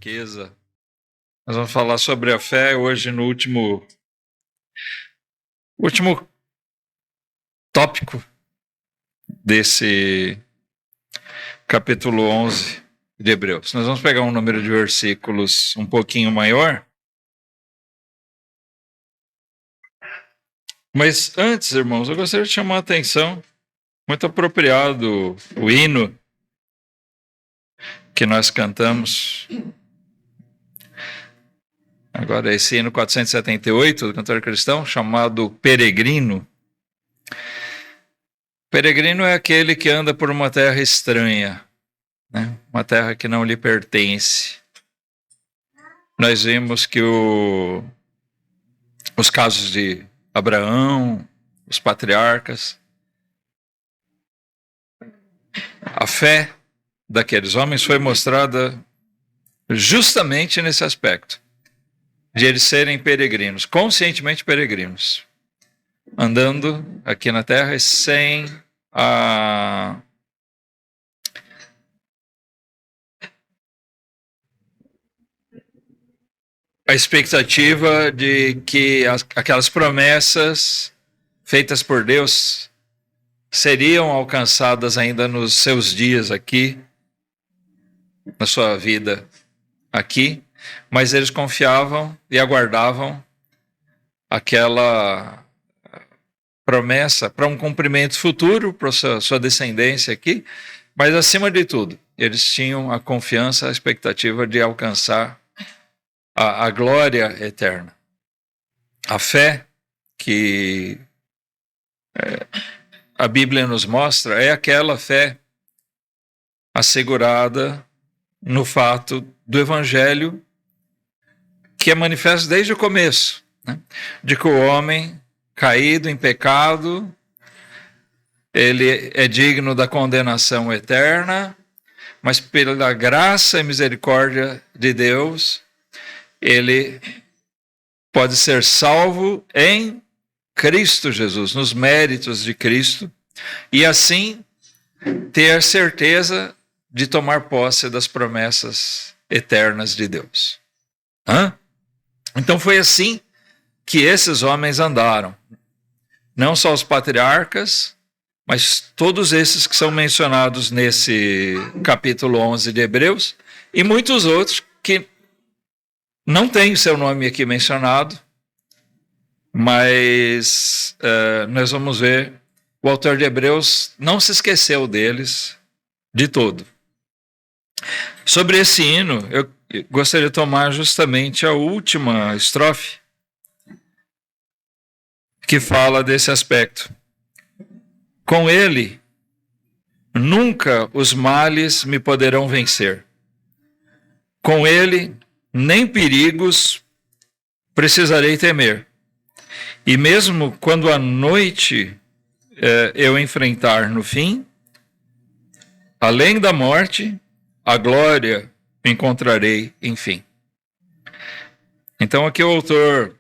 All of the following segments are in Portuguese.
fraqueza. Nós vamos falar sobre a fé hoje no último tópico desse capítulo 11 de Hebreus. Nós vamos pegar um número de versículos um pouquinho maior. Mas antes, irmãos, eu gostaria de chamar a atenção, muito apropriado o hino que nós cantamos. Agora, esse hino 478 do cantor cristão, chamado Peregrino. Peregrino é aquele que anda por uma terra estranha, né? Uma terra que não lhe pertence. Nós vimos que os casos de Abraão, os patriarcas, a fé daqueles homens foi mostrada justamente nesse aspecto, de eles serem peregrinos, conscientemente peregrinos, andando aqui na terra sem a expectativa de que aquelas promessas feitas por Deus seriam alcançadas ainda nos seus dias aqui, na sua vida aqui, mas eles confiavam e aguardavam aquela promessa para um cumprimento futuro, para sua descendência aqui, mas acima de tudo, eles tinham a confiança, a expectativa de alcançar a glória eterna. A fé que a Bíblia nos mostra é aquela fé assegurada no fato do Evangelho, que é manifesto desde o começo, né? De que o homem caído em pecado, ele é digno da condenação eterna, mas pela graça e misericórdia de Deus, ele pode ser salvo em Cristo Jesus, nos méritos de Cristo, e assim ter certeza de tomar posse das promessas eternas de Deus. Então foi assim que esses homens andaram. Não só os patriarcas, mas todos esses que são mencionados nesse capítulo 11 de Hebreus, e muitos outros que não têm o seu nome aqui mencionado, mas nós vamos ver, o autor de Hebreus não se esqueceu deles de todo. Sobre esse hino, eu gostaria de tomar justamente a última estrofe, que fala desse aspecto. Com ele, nunca os males me poderão vencer. Com ele, nem perigos precisarei temer. E mesmo quando a noite eu enfrentar no fim, além da morte, a glória encontrarei, enfim. Então aqui o autor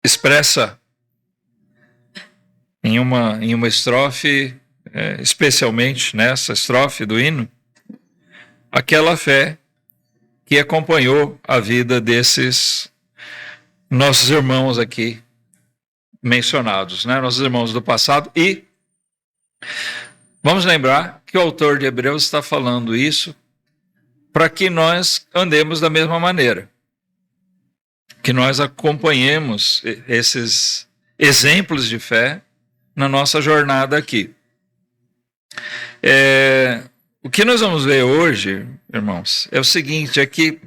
expressa em uma estrofe, especialmente nessa estrofe do hino, aquela fé que acompanhou a vida desses nossos irmãos aqui mencionados, né? Nossos irmãos do passado. E vamos lembrar que o autor de Hebreus está falando isso para que nós andemos da mesma maneira, que nós acompanhemos esses exemplos de fé na nossa jornada aqui. O que nós vamos ver hoje, irmãos, é o seguinte, é que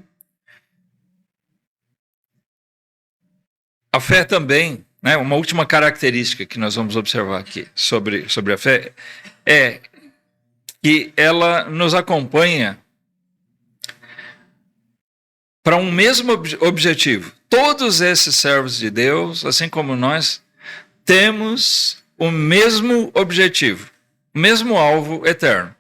a fé também, né, uma última característica que nós vamos observar aqui sobre a fé é que ela nos acompanha para um mesmo objetivo. Todos esses servos de Deus, assim como nós, temos o mesmo objetivo, o mesmo alvo eterno.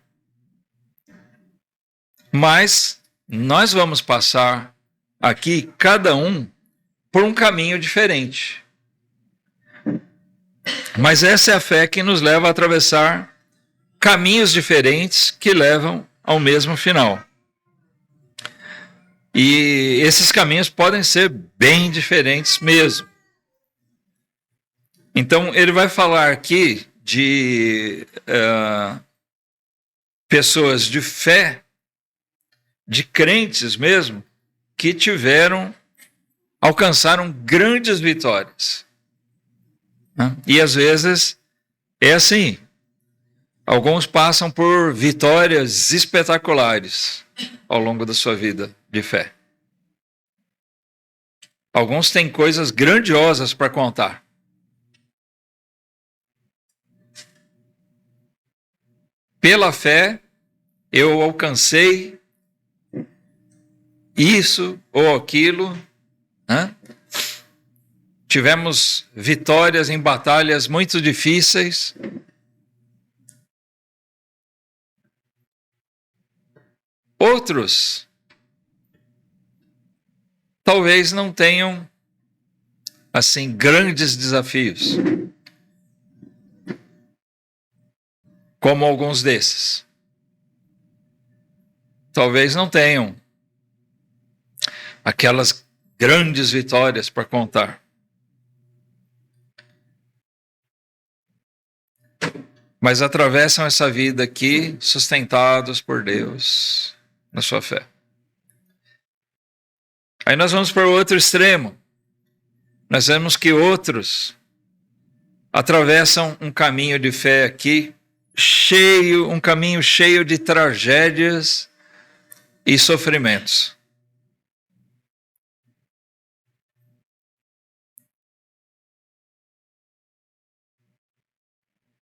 Mas nós vamos passar aqui, cada um, por um caminho diferente. Mas essa é a fé que nos leva a atravessar caminhos diferentes que levam ao mesmo final. E esses caminhos podem ser bem diferentes mesmo. Então, ele vai falar aqui de pessoas de fé, de crentes mesmo, que alcançaram grandes vitórias. E às vezes é assim. Alguns passam por vitórias espetaculares ao longo da sua vida de fé. Alguns têm coisas grandiosas para contar. Pela fé, eu alcancei isso ou aquilo. Tivemos vitórias em batalhas muito difíceis. Outros talvez não tenham, assim, grandes desafios, como alguns desses. Talvez não tenham aquelas grandes vitórias para contar. Mas atravessam essa vida aqui sustentados por Deus na sua fé. Aí nós vamos para o outro extremo. Nós vemos que outros atravessam um caminho de fé aqui, um caminho cheio de tragédias e sofrimentos.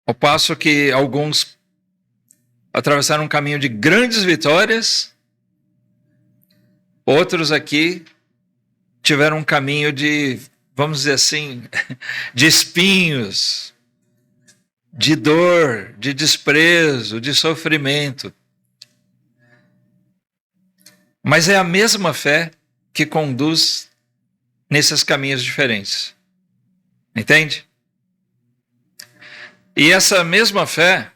Ao passo que alguns atravessaram um caminho de grandes vitórias, outros aqui tiveram um caminho de, vamos dizer assim, de espinhos, de dor, de desprezo, de sofrimento. Mas é a mesma fé que conduz nesses caminhos diferentes. Entende? E essa mesma fé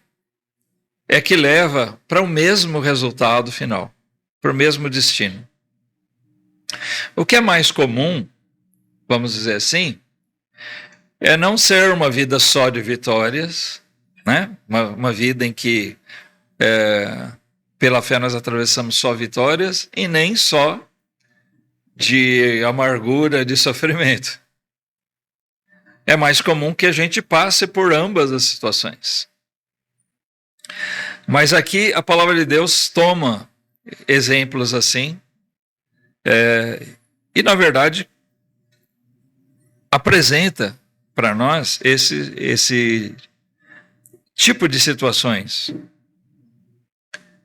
é que leva para o mesmo resultado final, para o mesmo destino. O que é mais comum, vamos dizer assim, é não ser uma vida só de vitórias, né? Uma vida em que pela fé nós atravessamos só vitórias e nem só de amargura, de sofrimento. É mais comum que a gente passe por ambas as situações. Mas aqui a palavra de Deus toma exemplos assim, e na verdade apresenta para nós esse tipo de situações,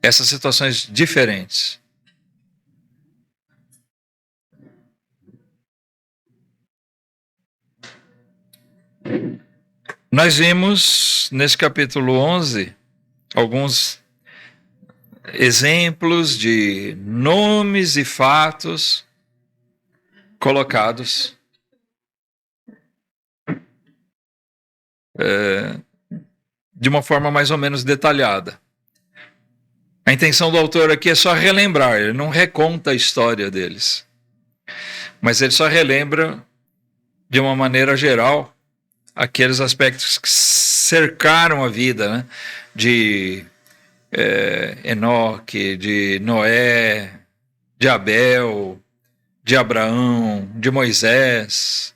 essas situações diferentes. Nós vimos nesse capítulo 11 alguns exemplos de nomes e fatos colocados de uma forma mais ou menos detalhada. A intenção do autor aqui é só relembrar, ele não reconta a história deles, mas ele só relembra de uma maneira geral aqueles aspectos que cercaram a vida, né? De Enoque, de Noé, de Abel, de Abraão, de Moisés.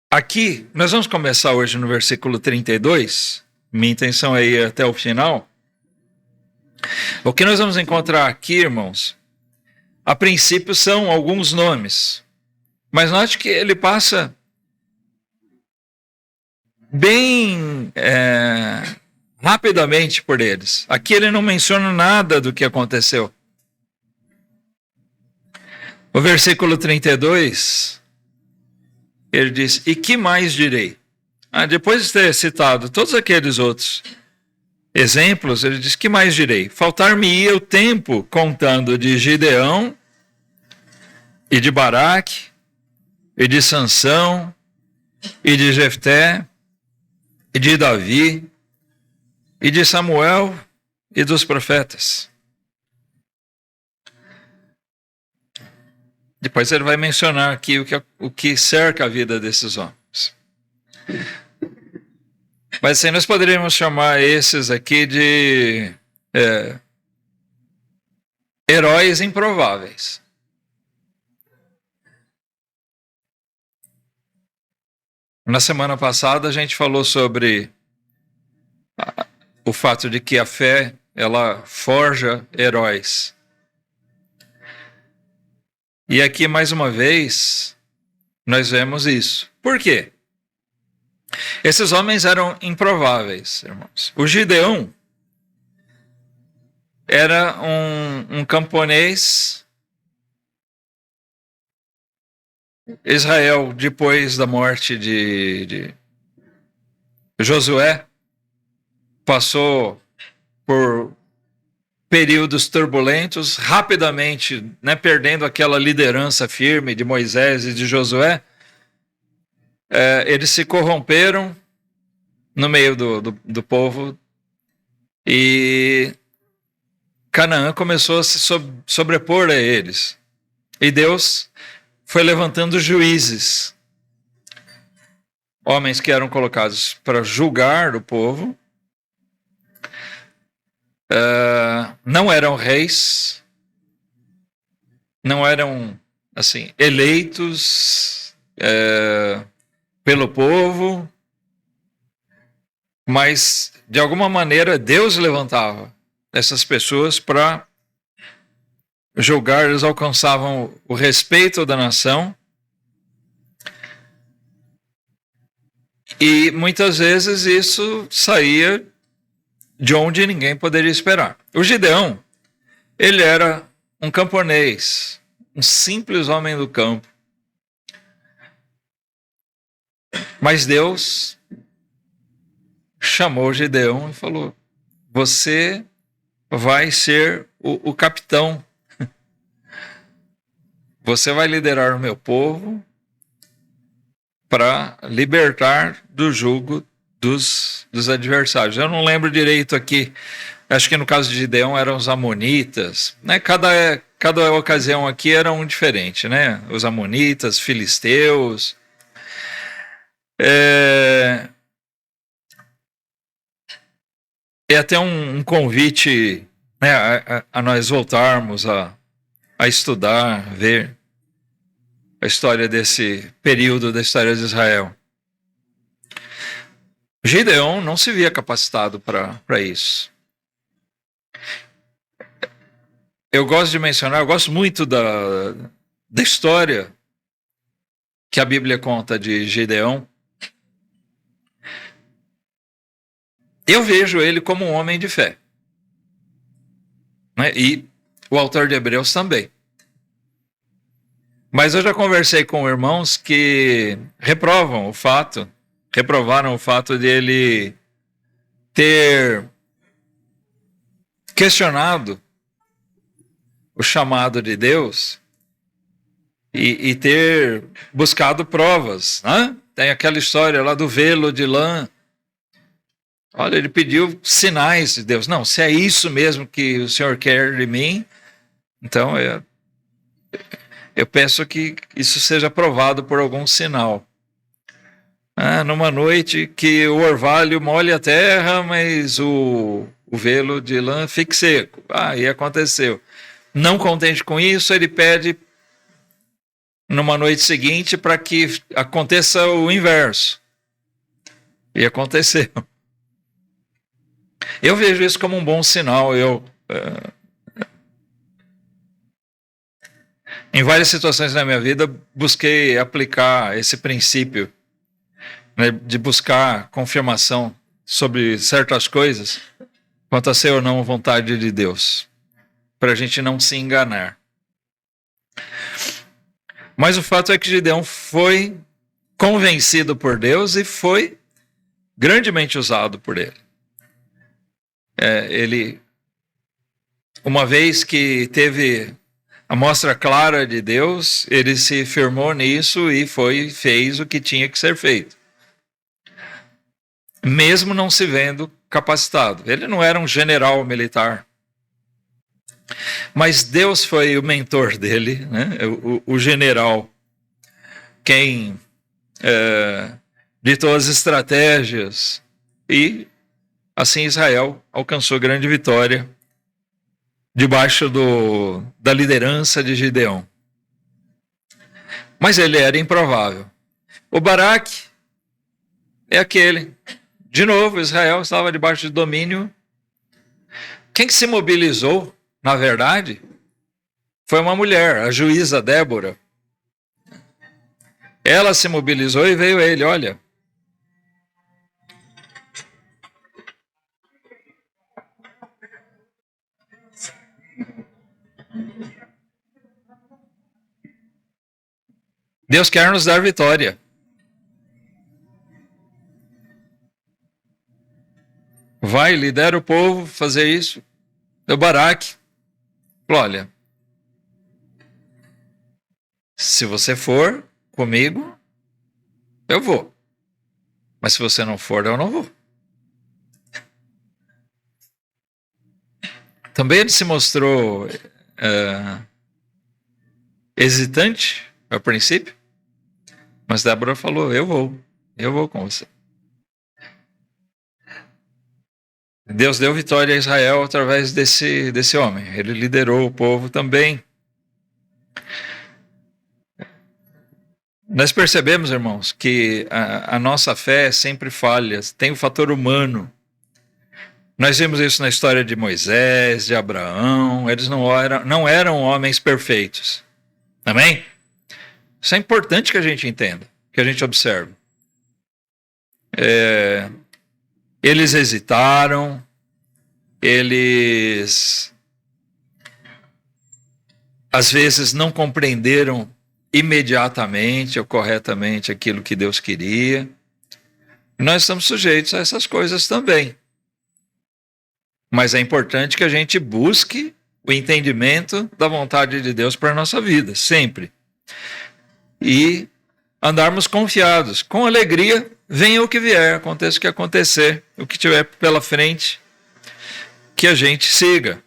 Aqui, nós vamos começar hoje no versículo 32, minha intenção é ir até o final. O que nós vamos encontrar aqui, irmãos, a princípio são alguns nomes, mas note que ele passa bem rapidamente por eles. Aqui ele não menciona nada do que aconteceu. O versículo 32, ele diz, e que mais direi? Depois de ter citado todos aqueles outros exemplos, ele diz, que mais direi? Faltar-me-ia o tempo contando de Gideão, e de Baraque, e de Sansão, e de Jefté, e de Davi, e de Samuel e dos profetas. Depois ele vai mencionar aqui o que cerca a vida desses homens. Mas assim, nós poderíamos chamar esses aqui de heróis improváveis. Na semana passada a gente falou sobre o fato de que a fé, ela forja heróis. E aqui, mais uma vez, nós vemos isso. Por quê? Esses homens eram improváveis, irmãos. O Gideão era um camponês. Israel, depois da morte de Josué, passou por períodos turbulentos, rapidamente, né, perdendo aquela liderança firme de Moisés e de Josué. Eles se corromperam no meio do povo e Canaã começou a se sobrepor a eles. E Deus foi levantando juízes, homens que eram colocados para julgar o povo. Não eram reis, não eram assim eleitos pelo povo, mas de alguma maneira Deus levantava essas pessoas para julgar. Eles alcançavam o respeito da nação e muitas vezes isso saía de onde ninguém poderia esperar. O Gideão, ele era um camponês, um simples homem do campo. Mas Deus chamou Gideão e falou: você vai ser o capitão. Você vai liderar o meu povo para libertar do jugo dos adversários. Eu não lembro direito aqui, acho que no caso de Gideão eram os amonitas, né? Cada ocasião aqui era um diferente, né? Os amonitas, filisteus. É até um convite, né, a nós voltarmos a estudar, ver a história desse período da história de Israel. Gideão não se via capacitado para isso. Eu gosto de mencionar, eu gosto muito da história que a Bíblia conta de Gideão. Eu vejo ele como um homem de fé, né? E o autor de Hebreus também. Mas eu já conversei com irmãos que reprovaram o fato de ele ter questionado o chamado de Deus e ter buscado provas, né? Tem aquela história lá do velo de lã. Olha, ele pediu sinais de Deus. Não, se é isso mesmo que o Senhor quer de mim, então eu peço que isso seja provado por algum sinal. Numa noite que o orvalho molhe a terra, mas o velo de lã fique seco. E aconteceu. Não contente com isso, ele pede numa noite seguinte para que aconteça o inverso. E aconteceu. Eu vejo isso como um bom sinal. Em várias situações na minha vida, busquei aplicar esse princípio, né, de buscar confirmação sobre certas coisas, quanto a ser ou não vontade de Deus, para a gente não se enganar. Mas o fato é que Gideão foi convencido por Deus e foi grandemente usado por ele. Ele, uma vez que teve a mostra clara de Deus, ele se firmou nisso e fez o que tinha que ser feito. mesmo não se vendo capacitado. Ele não era um general militar, mas Deus foi o mentor dele, né? O general, quem ditou as estratégias, e assim Israel alcançou grande vitória debaixo da liderança de Gideão. Mas ele era improvável. O Baraque é aquele. De novo, Israel estava debaixo de domínio. Quem se mobilizou, na verdade, foi uma mulher, a juíza Débora. Ela se mobilizou e veio ele, olha. Deus quer nos dar vitória. Vai, lidera o povo fazer isso. O Baraque falou, olha, se você for comigo, eu vou. Mas se você não for, eu não vou. Também ele se mostrou hesitante a princípio, mas Débora falou, eu vou com você. Deus deu vitória a Israel através desse homem. Ele liderou o povo também. Nós percebemos, irmãos, que a nossa fé é sempre falha, tem o fator humano. Nós vimos isso na história de Moisés, de Abraão. Eles não eram homens perfeitos. Amém? Isso é importante que a gente entenda, que a gente observe. Eles hesitaram, eles às vezes não compreenderam imediatamente ou corretamente aquilo que Deus queria. Nós estamos sujeitos a essas coisas também. Mas é importante que a gente busque o entendimento da vontade de Deus para a nossa vida, sempre. E andarmos confiados, com alegria, venha o que vier, aconteça o que acontecer, o que tiver pela frente, que a gente siga.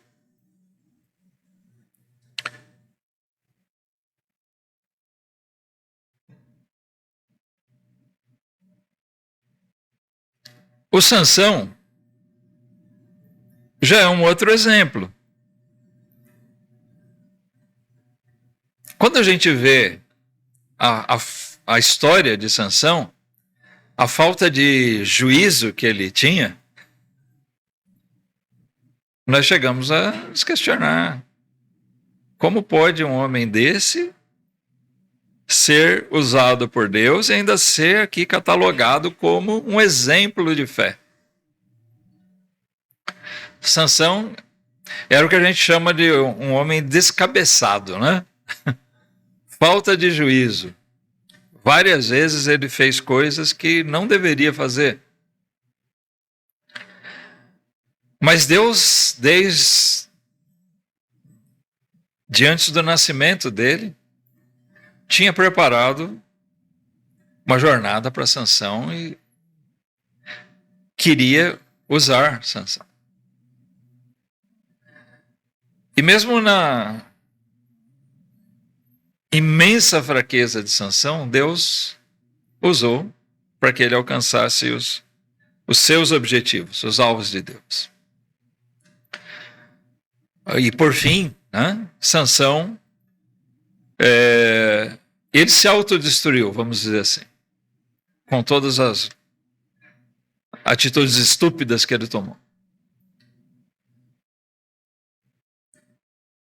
O Sansão já é um outro exemplo. Quando a gente vê a história de Sansão, a falta de juízo que ele tinha, nós chegamos a nos questionar. Como pode um homem desse ser usado por Deus e ainda ser aqui catalogado como um exemplo de fé? Sansão era o que a gente chama de um homem descabeçado, né? Falta de juízo. Várias vezes ele fez coisas que não deveria fazer. Mas Deus, desde antes do nascimento dele, tinha preparado uma jornada para Sansão e queria usar Sansão. E mesmo na imensa fraqueza de Sansão, Deus usou para que ele alcançasse os seus objetivos, os alvos de Deus. E por fim, né, Sansão, ele se autodestruiu, vamos dizer assim, com todas as atitudes estúpidas que ele tomou.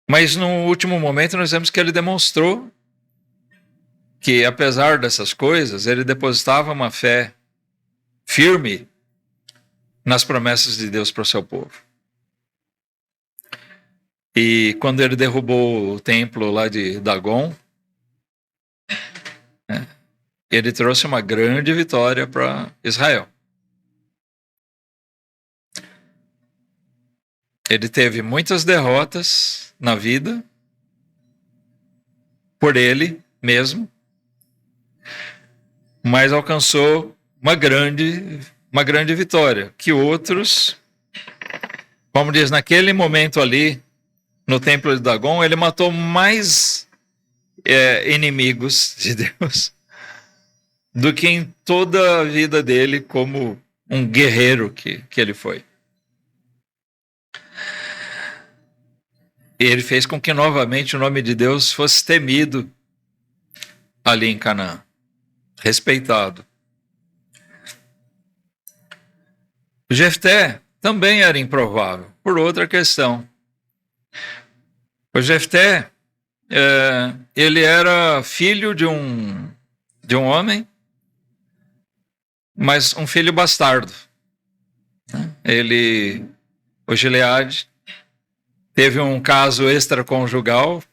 Mas no último momento nós vemos que ele demonstrou que, apesar dessas coisas, ele depositava uma fé firme nas promessas de Deus para o seu povo. E quando ele derrubou o templo lá de Dagon, ele trouxe uma grande vitória para Israel. Ele teve muitas derrotas na vida, por ele mesmo, mas alcançou uma grande uma grande vitória, que outros, como diz, naquele momento ali, no templo de Dagon, ele matou mais inimigos de Deus do que em toda a vida dele como um guerreiro que ele foi. E ele fez com que novamente o nome de Deus fosse temido ali em Canaã, respeitado. Jefté também era improvável, por outra questão. O Jefté, ele era filho de um homem, mas um filho bastardo. O Gileade, teve um caso extraconjugal,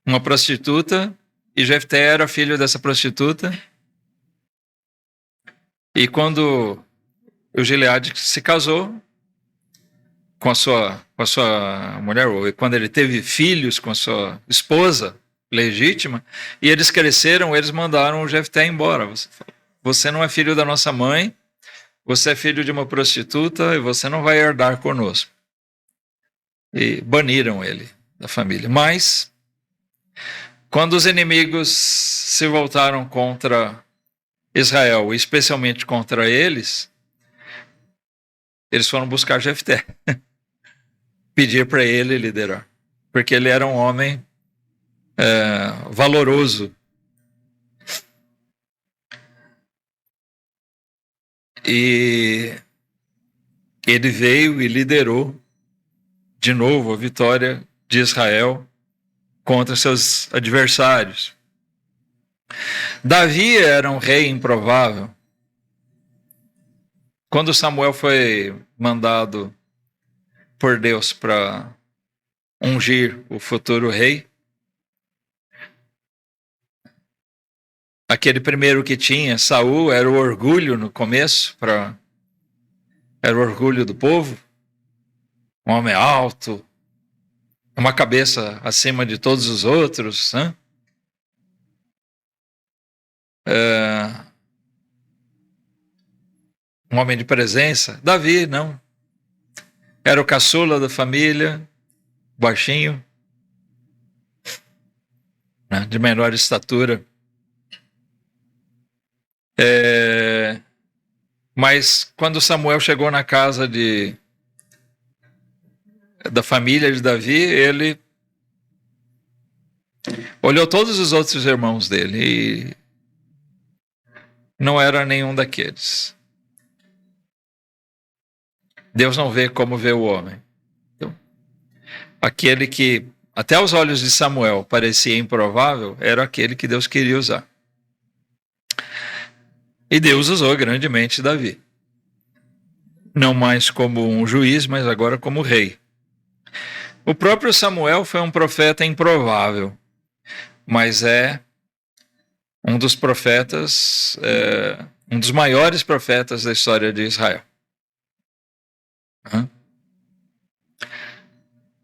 uma prostituta, e Jefté era filho dessa prostituta. E quando o Gileade se casou com a sua mulher, ou quando ele teve filhos com a sua esposa legítima, e eles cresceram, eles mandaram o Jefté embora. Você não é filho da nossa mãe, você é filho de uma prostituta e você não vai herdar conosco. E baniram ele da família. Mas, quando os inimigos se voltaram contra Israel, especialmente contra eles foram buscar Jefté, pedir para ele liderar, porque ele era um homem valoroso. E ele veio e liderou de novo a vitória de Israel contra seus adversários. Davi era um rei improvável. Quando Samuel foi mandado por Deus para ungir o futuro rei, aquele primeiro que tinha, Saul, era o orgulho no começo, era o orgulho do povo, um homem alto, uma cabeça acima de todos os outros, né? Um homem de presença. Davi, não. Era o caçula da família, baixinho, né? De menor estatura. Mas quando Samuel chegou na casa da família de Davi, ele olhou todos os outros irmãos dele e não era nenhum daqueles. Deus não vê como vê o homem. Então, aquele que, até aos olhos de Samuel, parecia improvável, era aquele que Deus queria usar. E Deus usou grandemente Davi. Não mais como um juiz, mas agora como rei. O próprio Samuel foi um profeta improvável, mas é um dos profetas, um dos maiores profetas da história de Israel.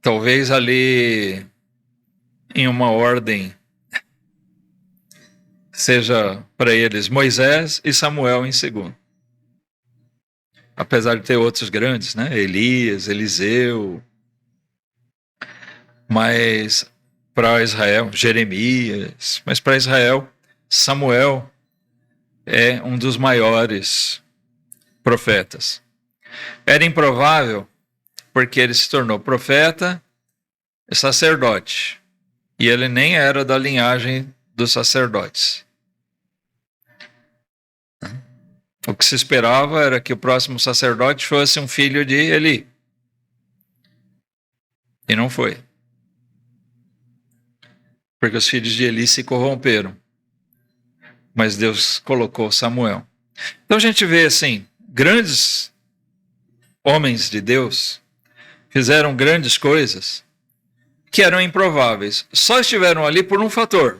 Talvez ali em uma ordem seja para eles Moisés e Samuel em segundo. Apesar de ter outros grandes, né? Elias, Eliseu. Mas para Israel, Jeremias. Mas para Israel, Samuel é um dos maiores profetas. Era improvável porque ele se tornou profeta e sacerdote. E ele nem era da linhagem dos sacerdotes. O que se esperava era que o próximo sacerdote fosse um filho de Eli. E não foi. Porque os filhos de Eli se corromperam. Mas Deus colocou Samuel. Então a gente vê assim, grandes homens de Deus fizeram grandes coisas que eram improváveis. Só estiveram ali por um fator.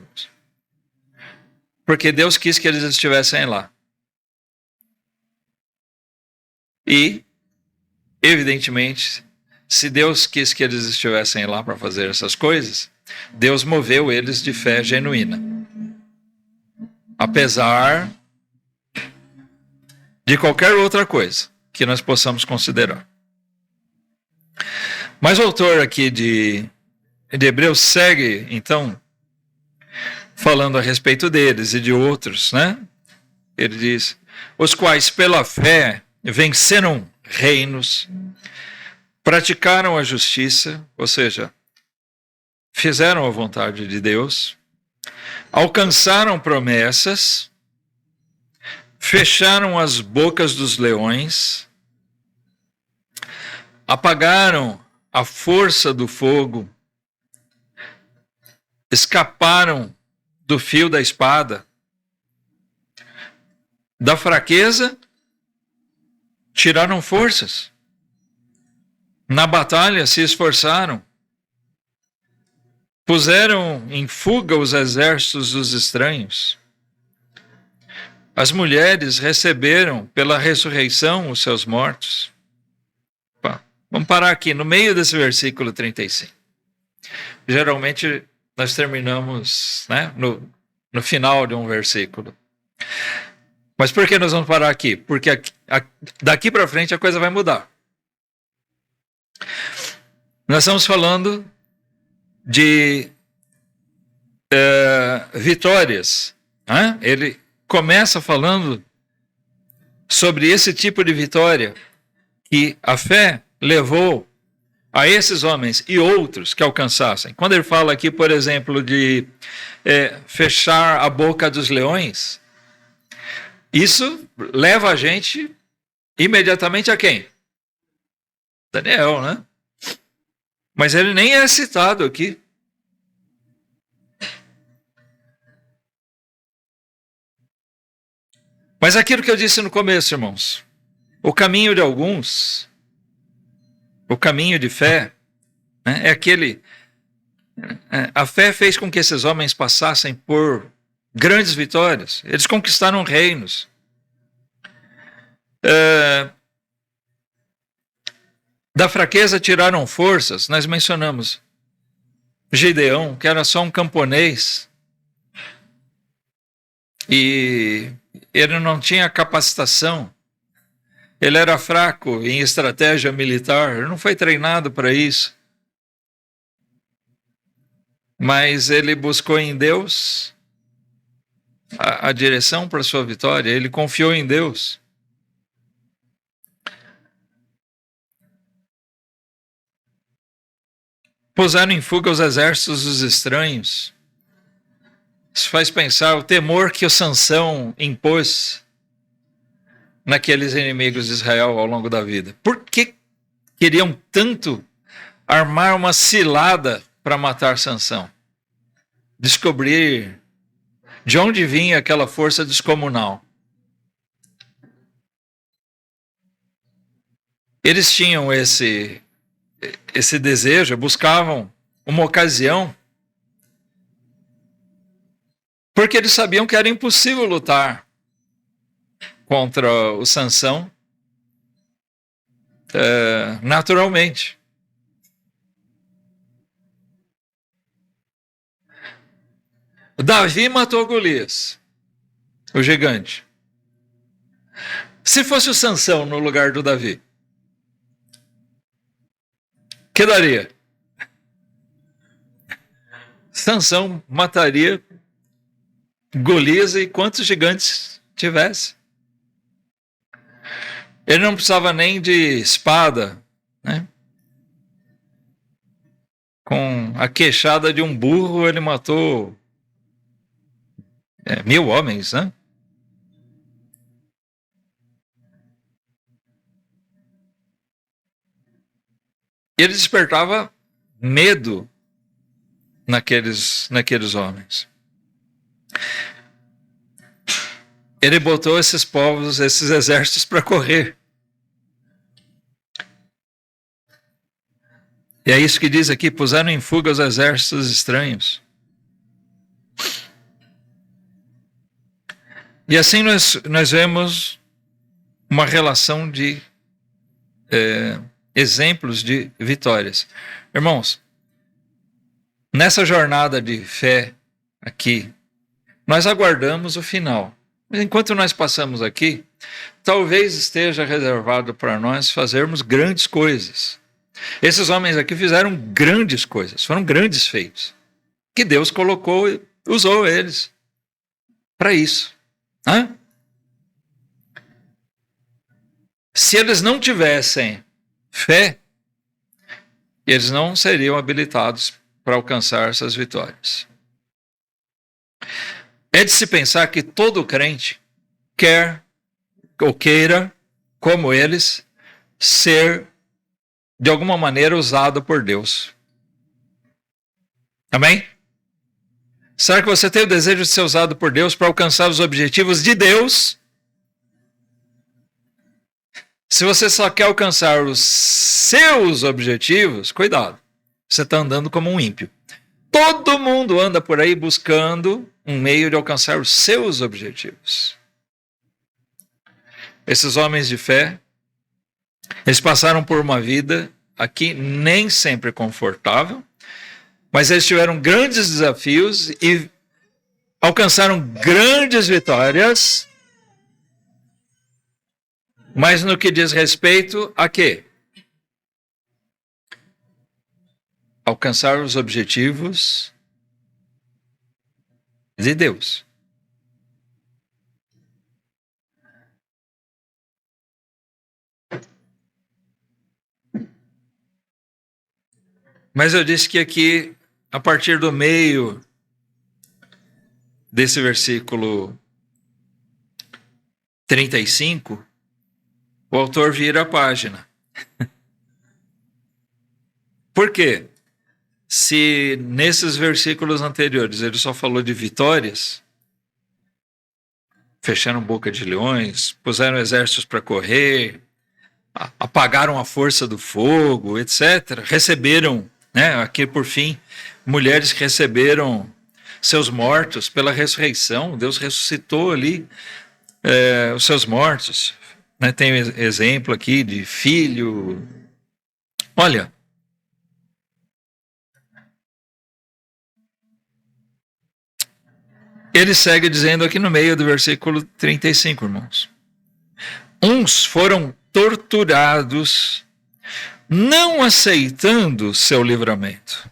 Porque Deus quis que eles estivessem lá. E, evidentemente, se Deus quis que eles estivessem lá para fazer essas coisas, Deus moveu eles de fé genuína. Apesar de qualquer outra coisa que nós possamos considerar. Mas o autor aqui de Hebreus segue, então, falando a respeito deles e de outros, né? Ele diz: os quais pela fé venceram reinos, praticaram a justiça, ou seja, fizeram a vontade de Deus, alcançaram promessas, fecharam as bocas dos leões, apagaram a força do fogo, escaparam do fio da espada, da fraqueza tiraram forças, na batalha se esforçaram, puseram em fuga os exércitos dos estranhos. As mulheres receberam pela ressurreição os seus mortos. Vamos parar aqui, no meio desse versículo 35. Geralmente nós terminamos, né, no final de um versículo. Mas por que nós vamos parar aqui? Porque daqui para frente a coisa vai mudar. Nós estamos falando de vitórias. Né? Ele começa falando sobre esse tipo de vitória que a fé levou a esses homens e outros que alcançassem. Quando ele fala aqui, por exemplo, de fechar a boca dos leões, isso leva a gente imediatamente a quem? Daniel, né? Mas ele nem é citado aqui. Mas aquilo que eu disse no começo, irmãos, o caminho de alguns, o caminho de fé, né, é aquele... A fé fez com que esses homens passassem por grandes vitórias. Eles conquistaram reinos. Da fraqueza tiraram forças. Nós mencionamos Gideão, que era só um camponês. E ele não tinha capacitação. Ele era fraco em estratégia militar. Ele não foi treinado para isso. Mas ele buscou em Deus a direção para a sua vitória. Ele confiou em Deus. Puseram em fuga os exércitos dos estranhos. Isso faz pensar o temor que o Sansão impôs naqueles inimigos de Israel ao longo da vida. Por que queriam tanto armar uma cilada para matar Sansão? Descobrir de onde vinha aquela força descomunal. Eles tinham esse desejo, buscavam uma ocasião, porque eles sabiam que era impossível lutar contra o Sansão naturalmente. Davi matou Golias, o gigante. Se fosse o Sansão no lugar do Davi, que daria? Sansão mataria Golias e quantos gigantes tivesse. Ele não precisava nem de espada, né? Com a queixada de um burro ele matou 1000 homens, né? Ele despertava medo naqueles homens. Ele botou esses povos, esses exércitos para correr. E é isso que diz aqui, puseram em fuga os exércitos estranhos. E assim nós vemos uma relação de exemplos de vitórias. Irmãos, nessa jornada de fé aqui, nós aguardamos o final. Mas enquanto nós passamos aqui, talvez esteja reservado para nós fazermos grandes coisas. Esses homens aqui fizeram grandes coisas, foram grandes feitos, que Deus colocou e usou eles para isso. Hã? Se eles não tivessem fé, eles não seriam habilitados para alcançar essas vitórias. É de se pensar que todo crente quer ou queira, como eles, ser de alguma maneira usado por Deus. Amém? Será que você tem o desejo de ser usado por Deus para alcançar os objetivos de Deus? Se você só quer alcançar os seus objetivos, cuidado, você está andando como um ímpio. Todo mundo anda por aí buscando um meio de alcançar os seus objetivos. Esses homens de fé, eles passaram por uma vida aqui nem sempre confortável, mas eles tiveram grandes desafios e alcançaram grandes vitórias. Mas no que diz respeito a quê? Alcançar os objetivos de Deus. Mas eu disse que aqui, a partir do meio desse versículo 35, o autor vira a página. Por quê? Se nesses versículos anteriores ele só falou de vitórias, fecharam boca de leões, puseram exércitos para correr, apagaram a força do fogo, etc. Receberam, aqui por fim, mulheres que receberam seus mortos pela ressurreição. Deus ressuscitou ali os seus mortos. Tem exemplo aqui de filho. Olha, ele segue dizendo aqui no meio do versículo 35, irmãos. Uns foram torturados, não aceitando seu livramento,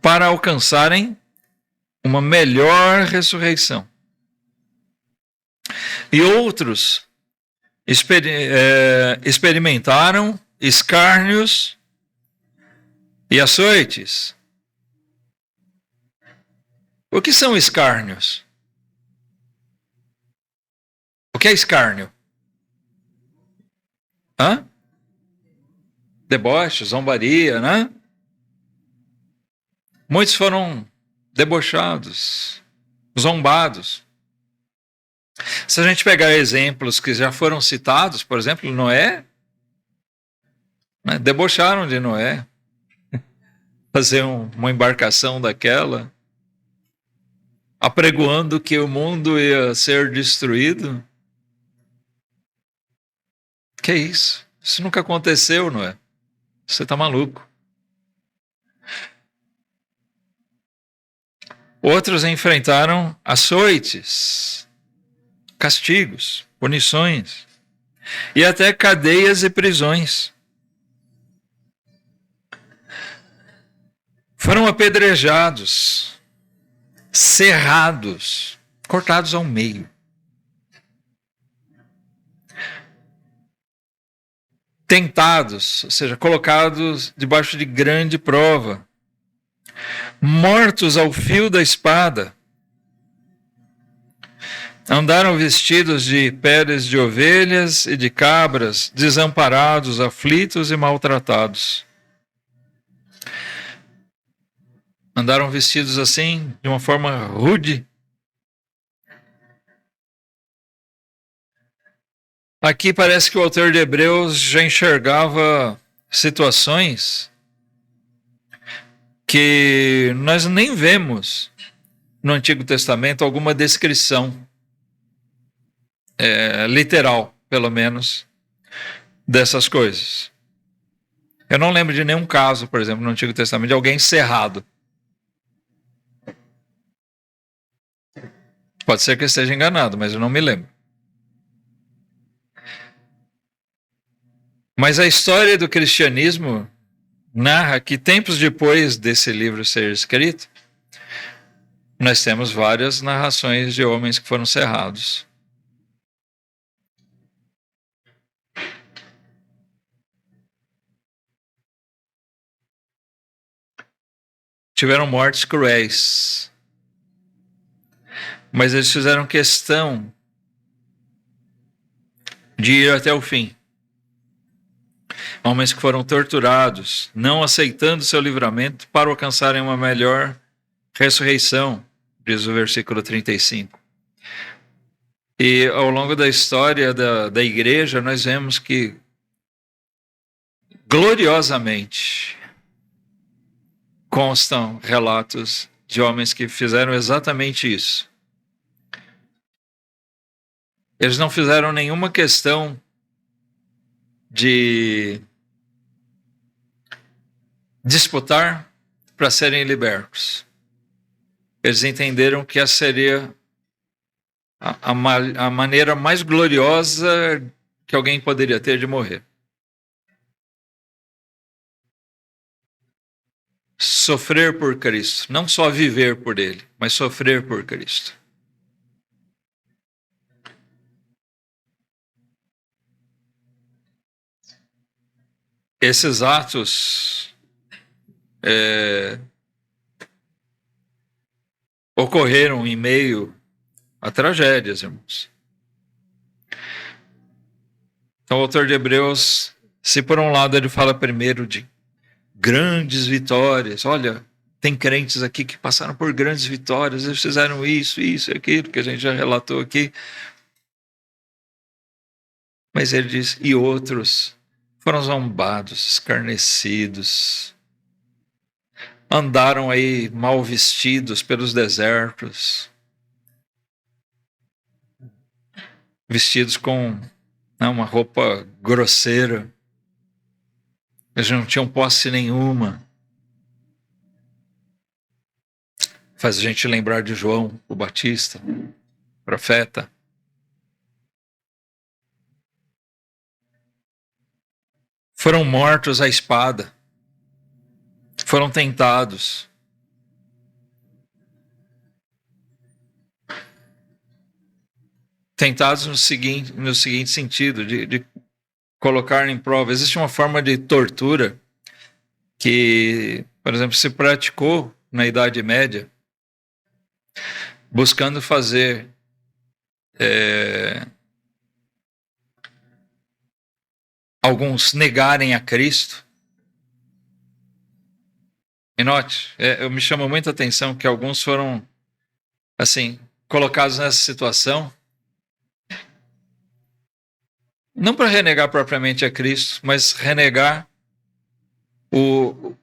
para alcançarem uma melhor ressurreição. E outros experimentaram escárnios e açoites. O que são escárnios? O que é escárnio? Deboche, zombaria, né? Muitos foram debochados, zombados. Se a gente pegar exemplos que já foram citados, por exemplo, Noé, debocharam de Noé, fazer uma embarcação daquela, apregoando que o mundo ia ser destruído. Que isso? Isso nunca aconteceu, Noé. Você está maluco. Outros enfrentaram açoites, castigos, punições e até cadeias e prisões. Foram apedrejados, serrados, cortados ao meio. Tentados, ou seja, colocados debaixo de grande prova. Mortos ao fio da espada. Andaram vestidos de peles de ovelhas e de cabras, desamparados, aflitos e maltratados. Andaram vestidos assim, de uma forma rude. Aqui parece que o autor de Hebreus já enxergava situações que nós nem vemos no Antigo Testamento alguma descrição literal, pelo menos, dessas coisas. Eu não lembro de nenhum caso, por exemplo, no Antigo Testamento, de alguém cerrado. Pode ser que eu esteja enganado, mas eu não me lembro. Mas a história do cristianismo narra que tempos depois desse livro ser escrito, nós temos várias narrações de homens que foram cerrados. Tiveram mortes cruéis, mas eles fizeram questão de ir até o fim. Homens que foram torturados, não aceitando seu livramento para alcançarem uma melhor ressurreição, diz o versículo 35. E ao longo da história da igreja, nós vemos que gloriosamente constam relatos de homens que fizeram exatamente isso. Eles não fizeram nenhuma questão de disputar para serem libertos. Eles entenderam que essa seria a maneira mais gloriosa que alguém poderia ter de morrer. Sofrer por Cristo, não só viver por Ele, mas sofrer por Cristo. Esses atos ocorreram em meio a tragédias, irmãos. Então, o autor de Hebreus, se por um lado ele fala primeiro de grandes vitórias, olha, tem crentes aqui que passaram por grandes vitórias, eles fizeram isso e aquilo, que a gente já relatou aqui. Mas ele diz, e outros foram zombados, escarnecidos, andaram aí mal vestidos pelos desertos, vestidos com uma roupa grosseira, eles não tinham posse nenhuma. Faz a gente lembrar de João, o Batista, profeta. Foram mortos à espada, foram tentados. Tentados no seguinte sentido, de colocar em prova. Existe uma forma de tortura que, por exemplo, se praticou na Idade Média, buscando fazer alguns negarem a Cristo. E note, me chama muita atenção que alguns foram, assim, colocados nessa situação, não para renegar propriamente a Cristo, mas renegar o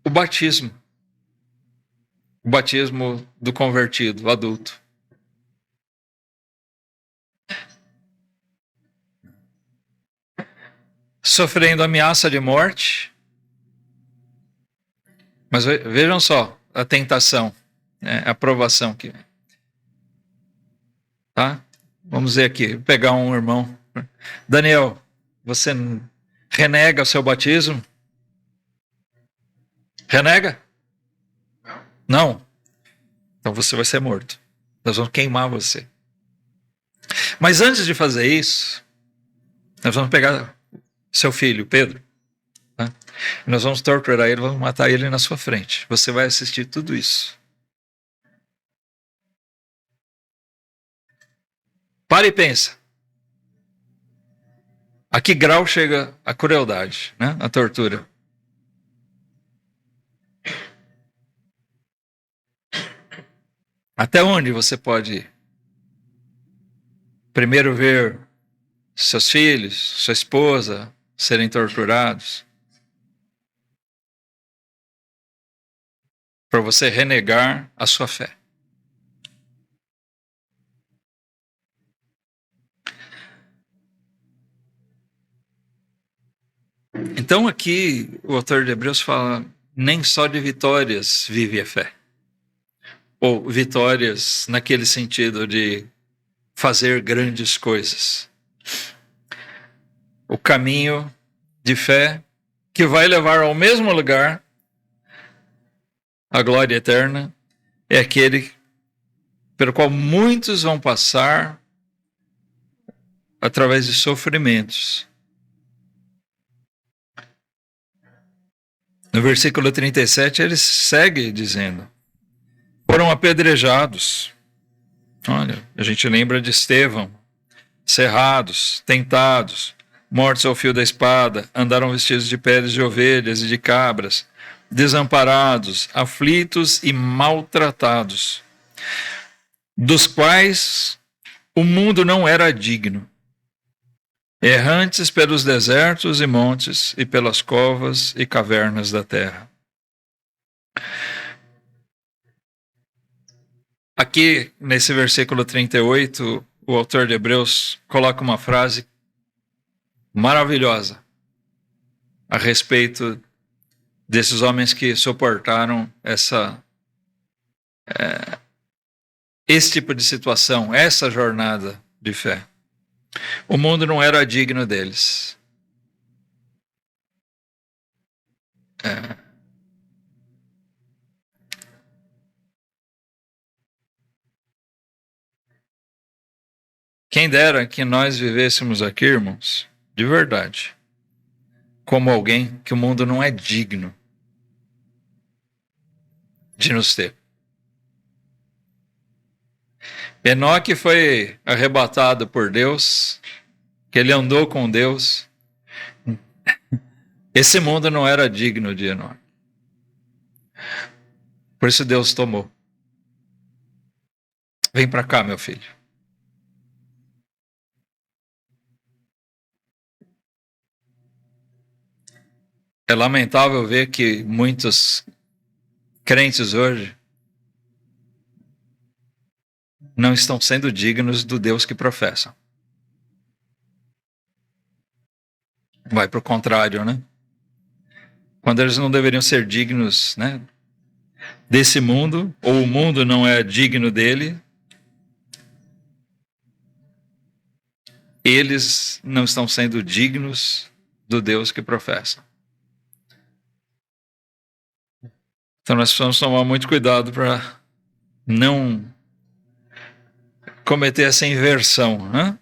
batismo. O batismo do convertido, o adulto. Sofrendo ameaça de morte. Mas vejam só a tentação, a provação que tá? Vamos ver aqui, vou pegar um irmão. Daniel, você renega o seu batismo? Renega? Não. Então você vai ser morto. Nós vamos queimar você. Mas antes de fazer isso, nós vamos pegar seu filho, Pedro. Tá? Nós vamos torturar ele, vamos matar ele na sua frente. Você vai assistir tudo isso. Para e pensa. A que grau chega a crueldade, né? A tortura? Até onde você pode ir? Primeiro ver seus filhos, sua esposa serem torturados, para você renegar a sua fé. Então aqui o autor de Hebreus fala, nem só de vitórias vive a fé. Ou vitórias naquele sentido de fazer grandes coisas. O caminho de fé que vai levar ao mesmo lugar, a glória eterna, é aquele pelo qual muitos vão passar através de sofrimentos. No versículo 37, ele segue dizendo: foram apedrejados. Olha, a gente lembra de Estevão, cerrados, tentados, mortos ao fio da espada, andaram vestidos de peles de ovelhas e de cabras, desamparados, aflitos e maltratados, dos quais o mundo não era digno, errantes pelos desertos e montes e pelas covas e cavernas da terra. Aqui, nesse versículo 38, o autor de Hebreus coloca uma frase maravilhosa a respeito desses homens que suportaram esse tipo de situação, essa jornada de fé. O mundo não era digno deles. Quem dera que nós vivêssemos aqui, irmãos, de verdade, como alguém que o mundo não é digno de nos ter. Enoque foi arrebatado por Deus, que ele andou com Deus. Esse mundo não era digno de Enoque. Por isso Deus tomou. Vem para cá, meu filho. É lamentável ver que muitos crentes hoje não estão sendo dignos do Deus que professam. Vai para o contrário, né? Quando eles não deveriam ser dignos, né, desse mundo, ou o mundo não é digno dele, eles não estão sendo dignos do Deus que professam. Então nós precisamos tomar muito cuidado para não cometer essa inversão, né?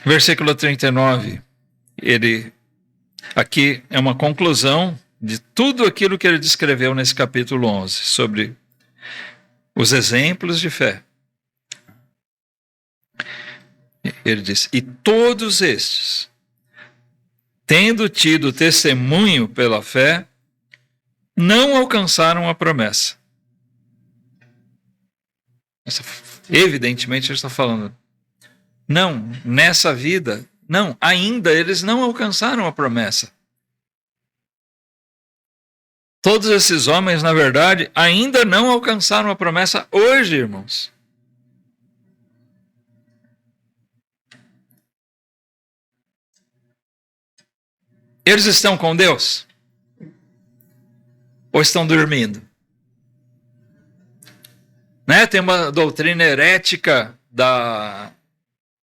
Versículo 39, aqui é uma conclusão de tudo aquilo que ele descreveu nesse capítulo 11, sobre os exemplos de fé. Ele diz: e todos estes, tendo tido testemunho pela fé, não alcançaram a promessa. Evidentemente ele está falando, não, nessa vida, não, ainda eles não alcançaram a promessa. Todos esses homens, na verdade, ainda não alcançaram a promessa hoje, irmãos. Eles estão com Deus? Ou estão dormindo? Né? Tem uma doutrina herética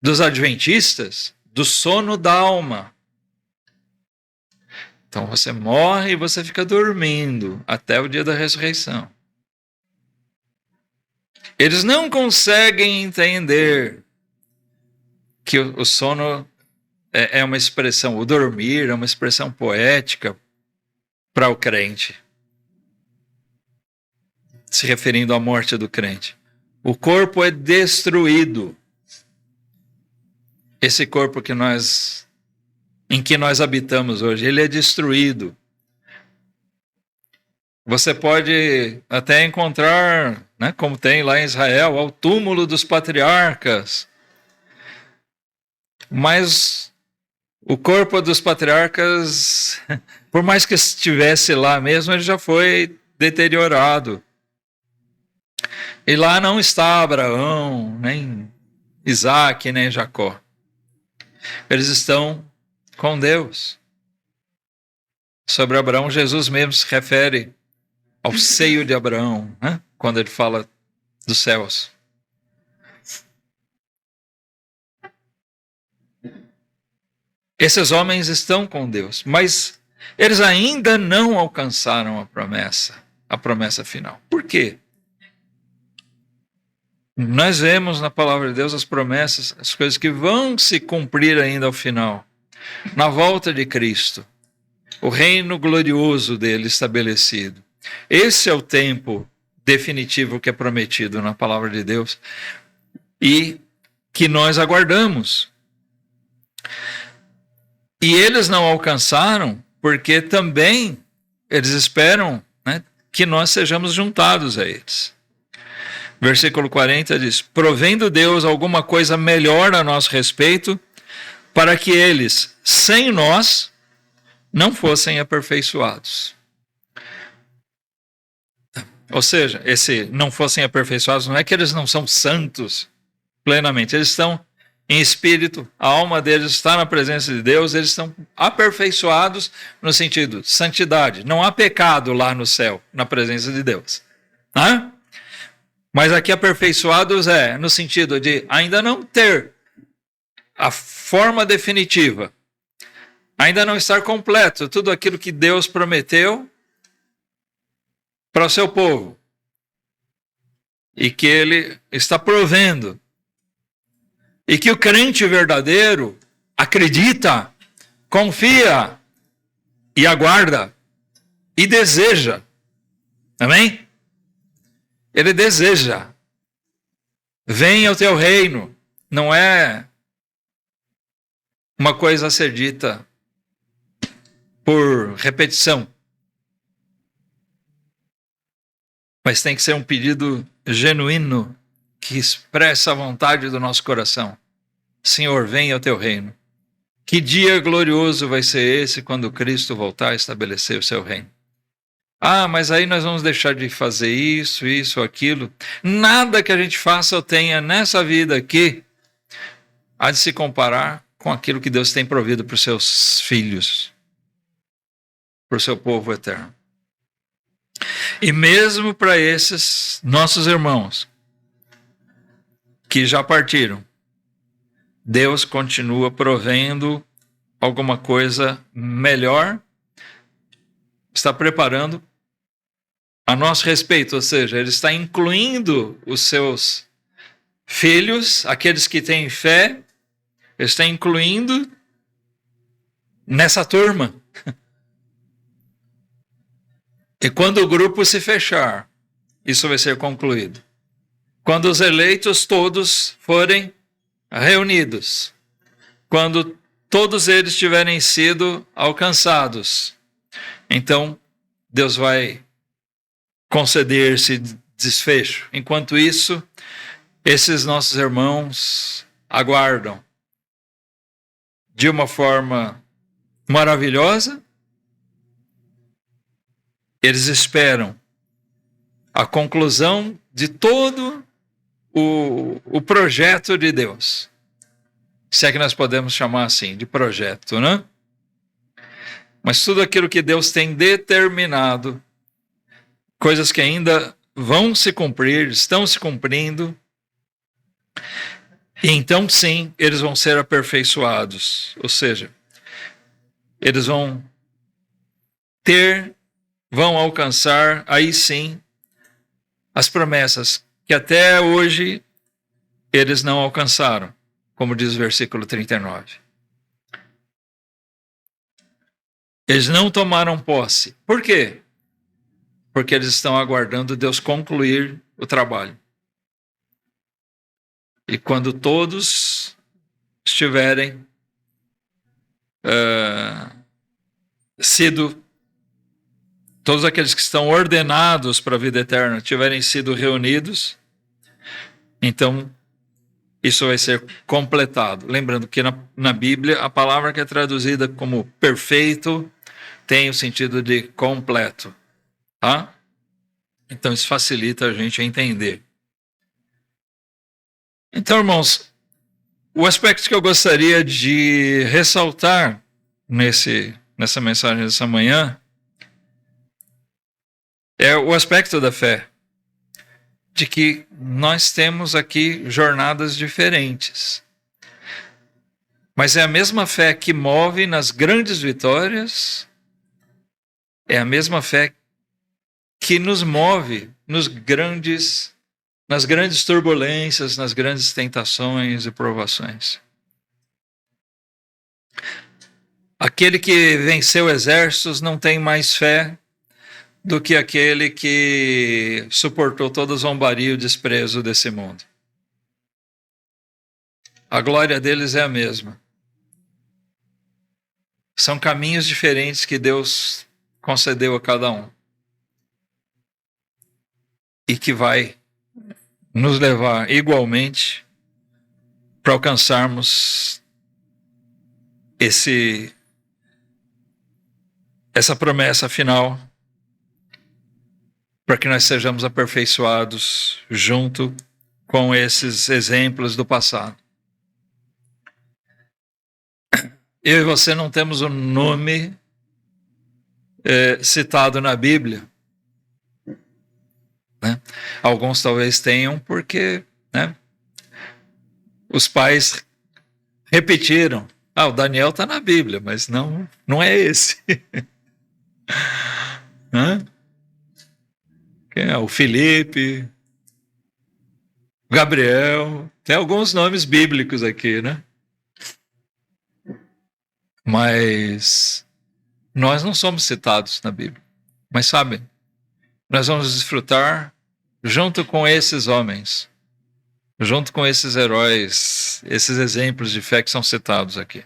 dos adventistas do sono da alma. Então você morre e você fica dormindo até o dia da ressurreição. Eles não conseguem entender que o sono é uma expressão, o dormir é uma expressão poética para o crente, se referindo à morte do crente. O corpo é destruído. Esse corpo em que nós habitamos hoje, ele é destruído. Você pode até encontrar, né, como tem lá em Israel, o túmulo dos patriarcas. Mas o corpo dos patriarcas, por mais que estivesse lá mesmo, ele já foi deteriorado. E lá não está Abraão, nem Isaac, nem Jacó. Eles estão com Deus. Sobre Abraão, Jesus mesmo se refere ao seio de Abraão, né? Quando ele fala dos céus. Esses homens estão com Deus, mas eles ainda não alcançaram a promessa final. Por quê? Nós vemos na palavra de Deus as promessas, as coisas que vão se cumprir ainda ao final. Na volta de Cristo, o reino glorioso dele estabelecido. Esse é o tempo definitivo que é prometido na palavra de Deus e que nós aguardamos. E eles não alcançaram porque também eles esperam, né, que nós sejamos juntados a eles. Versículo 40 diz: provendo Deus alguma coisa melhor a nosso respeito, para que eles, sem nós, não fossem aperfeiçoados. Ou seja, esse não fossem aperfeiçoados não é que eles não são santos plenamente, eles estão em espírito, a alma deles está na presença de Deus, eles estão aperfeiçoados no sentido de santidade. Não há pecado lá no céu, na presença de Deus. Hã? Mas aqui aperfeiçoados é no sentido de ainda não ter a forma definitiva, ainda não estar completo tudo aquilo que Deus prometeu para o seu povo e que ele está provendo. E que o crente verdadeiro acredita, confia e aguarda e deseja. Amém? Ele deseja. Venha o teu reino. Não é uma coisa a ser dita por repetição. Mas tem que ser um pedido genuíno que expressa a vontade do nosso coração. Senhor, venha o teu reino. Que dia glorioso vai ser esse quando Cristo voltar a estabelecer o seu reino. Ah, mas aí nós vamos deixar de fazer isso, aquilo. Nada que a gente faça ou tenha nessa vida aqui há de se comparar com aquilo que Deus tem provido para os seus filhos, para o seu povo eterno. E mesmo para esses nossos irmãos que já partiram, Deus continua provendo alguma coisa melhor, está preparando a nosso respeito, ou seja, Ele está incluindo os seus filhos, aqueles que têm fé, Ele está incluindo nessa turma. E quando o grupo se fechar, isso vai ser concluído. Quando os eleitos todos forem reunidos, quando todos eles tiverem sido alcançados, então Deus vai conceder esse desfecho. Enquanto isso, esses nossos irmãos aguardam de uma forma maravilhosa, eles esperam a conclusão de todo o projeto de Deus. Se é que nós podemos chamar assim, de projeto, né? Mas tudo aquilo que Deus tem determinado, coisas que ainda vão se cumprir, estão se cumprindo, e então sim, eles vão ser aperfeiçoados. Ou seja, eles vão alcançar, aí sim, as promessas que até hoje eles não alcançaram, como diz o versículo 39. Eles não tomaram posse. Por quê? Porque eles estão aguardando Deus concluir o trabalho. E quando todos estiverem todos aqueles que estão ordenados para a vida eterna tiverem sido reunidos, então isso vai ser completado. Lembrando que na Bíblia, a palavra que é traduzida como perfeito tem o sentido de completo. Tá? Então isso facilita a gente a entender. Então, irmãos, o aspecto que eu gostaria de ressaltar nessa mensagem dessa manhã é o aspecto da fé, de que nós temos aqui jornadas diferentes. Mas é a mesma fé que move nas grandes vitórias, é a mesma fé que nos move nas grandes turbulências, nas grandes tentações e provações. Aquele que venceu exércitos não tem mais fé do que aquele que suportou toda a zombaria e o desprezo desse mundo. A glória deles é a mesma. São caminhos diferentes que Deus concedeu a cada um. E que vai nos levar igualmente para alcançarmos essa promessa final, para que nós sejamos aperfeiçoados junto com esses exemplos do passado. Eu e você não temos o nome citado na Bíblia. Né? Alguns talvez tenham porque, né, os pais repetiram. O Daniel está na Bíblia, mas não é esse. Quem é? O Felipe, o Gabriel, tem alguns nomes bíblicos aqui, né? Mas nós não somos citados na Bíblia. Mas sabem, nós vamos desfrutar junto com esses homens, junto com esses heróis, esses exemplos de fé que são citados aqui.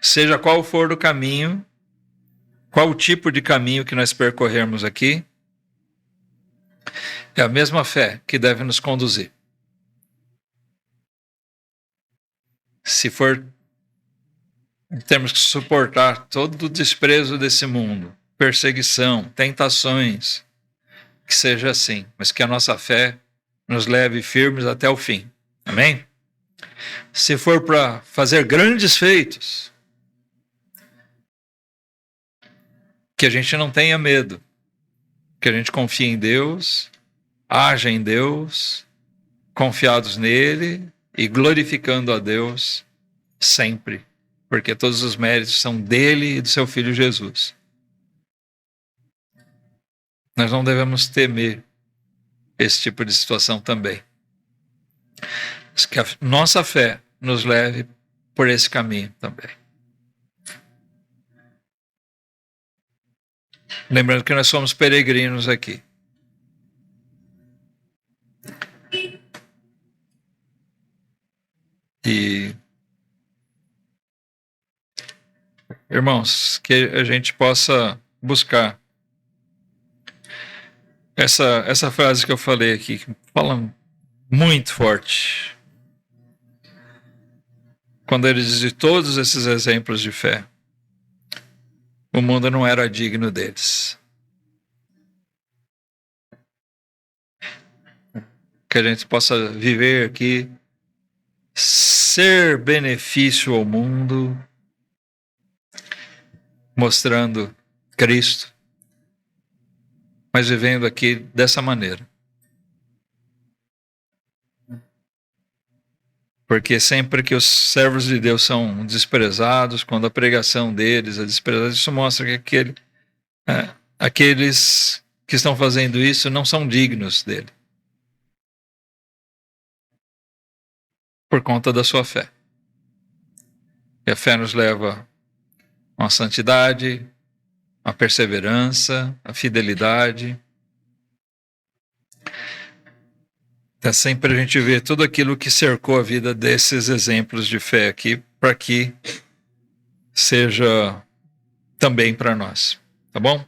Seja qual for o caminho, qual o tipo de caminho que nós percorrermos aqui, é a mesma fé que deve nos conduzir. Se temos que suportar todo o desprezo desse mundo, perseguição, tentações, que seja assim, mas que a nossa fé nos leve firmes até o fim. Amém? Se for para fazer grandes feitos, que a gente não tenha medo, que a gente confie em Deus, haja em Deus, confiados nele e glorificando a Deus sempre, porque todos os méritos são dele e do seu Filho Jesus. Nós não devemos temer esse tipo de situação também. Que a nossa fé nos leve por esse caminho também. Lembrando que nós somos peregrinos aqui. E, irmãos, que a gente possa buscar essa frase que eu falei aqui, que fala muito forte. Quando ele diz de todos esses exemplos de fé, o mundo não era digno deles. Que a gente possa viver aqui, ser benefício ao mundo, mostrando Cristo, mas vivendo aqui dessa maneira. Porque sempre que os servos de Deus são desprezados, quando a pregação deles é desprezada, isso mostra que aqueles que estão fazendo isso não são dignos dele. Por conta da sua fé. E a fé nos leva a uma santidade, a perseverança, a fidelidade. Então, sempre a gente vê tudo aquilo que cercou a vida desses exemplos de fé aqui, para que seja também para nós. Tá bom?